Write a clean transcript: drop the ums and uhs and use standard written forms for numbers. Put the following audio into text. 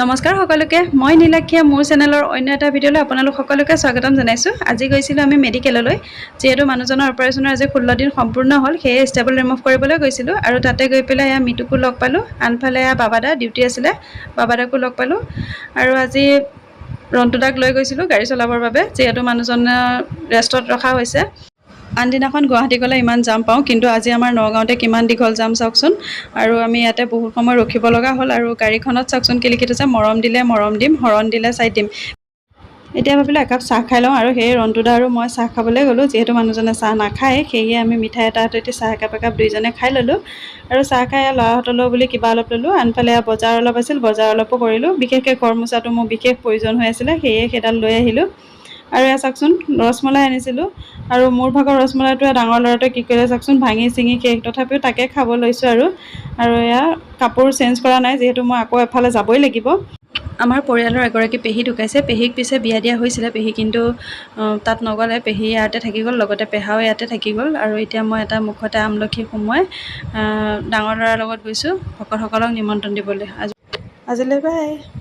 নমস্কাৰ সকলোকে মই নীলাক্ষীয়ে মোৰ চেনেলৰ অন্য এটা ভিডিঅ'লৈ আপোনালোক সকলোকে স্বাগতম জনাইছোঁ। আজি গৈছিলোঁ আমি মেডিকেললৈ, যিহেতু মানুহজনৰ অপাৰেশ্যনৰ আজি 16 দিন সম্পূৰ্ণ হ'ল, সেয়ে ষ্টেবল ৰিমুভ কৰিবলৈ গৈছিলোঁ আৰু তাতে গৈ পেলাই এয়া মিতুকো লগ পালোঁ। আনফালে এয়া বাবাদা ডিউটি আছিলে, বাবাদাকো লগ পালোঁ আৰু আজি ৰন্টুদাক লৈ গৈছিলোঁ গাড়ী চলাবৰ বাবে, যিহেতু মানুহজনৰ ৰেষ্টত ৰখা হৈছে। আন দিনাখন গুৱাহাটী গ'লে ইমান জাম পাওঁ, কিন্তু আজি আমাৰ নগাঁৱতে কিমান দীঘল জাম চাওকচোন। আৰু আমি ইয়াতে বহুত সময় ৰখিব লগা হ'ল আৰু গাড়ীখনত চাওকচোন কি লিখি থৈছে, মৰম দিলে মৰম দিম, হৰণ দিলে চাই দিম। এতিয়া ভাবিলোঁ একাপ চাহ খাই লওঁ আৰু সেয়ে ৰন্টুদা আৰু মই চাহ খাবলৈ গ'লোঁ। যিহেতু মানুহজনে চাহ নাখায়, সেয়ে আমি মিঠাই এটা হাতেদি চাহ একাপ দুইজনে খাই ল'লোঁ আৰু চাহ খাই ল'ৰাহঁতলৈ বুলি কিবা অলপ ল'লোঁ। আনফালে বজাৰ অলপ আছিল, বজাৰ অলপো কৰিলোঁ। বিশেষকৈ ঘৰ মোচাটো মোৰ বিশেষ প্ৰয়োজন হৈ আছিলে, সেয়ে সেইডাল লৈ আহিলোঁ। আৰু এয়া চাওকচোন ৰসমলাই আনিছিলোঁ আৰু মোৰ ভাগৰ ৰসমলাইটোৱে ডাঙৰ ল'ৰাটোৱে কি কৰিলে চাওকচোন, ভাঙি চিঙি শেষ। তথাপিও তাকে খাব লৈছোঁ আৰু এয়া কাপোৰ চেঞ্জ কৰা নাই, যিহেতু মই আকৌ এফালে যাবই লাগিব। আমাৰ পৰিয়ালৰ এগৰাকী পেহী ঢুকাইছে, পেহীক পিছে বিয়া দিয়া হৈছিলে, পেহী কিন্তু তাত নগ'লে, পেহী ইয়াতে থাকি গ'ল, লগতে পেহাও ইয়াতে থাকি গ'ল। আৰু এতিয়া মই এটা মুখতে আমলখি সোমোৱাই ডাঙৰ ল'ৰাৰ লগত গৈছোঁ ভকতসকলক নিমন্ত্ৰণ দিবলৈ। আজিলৈ বাই।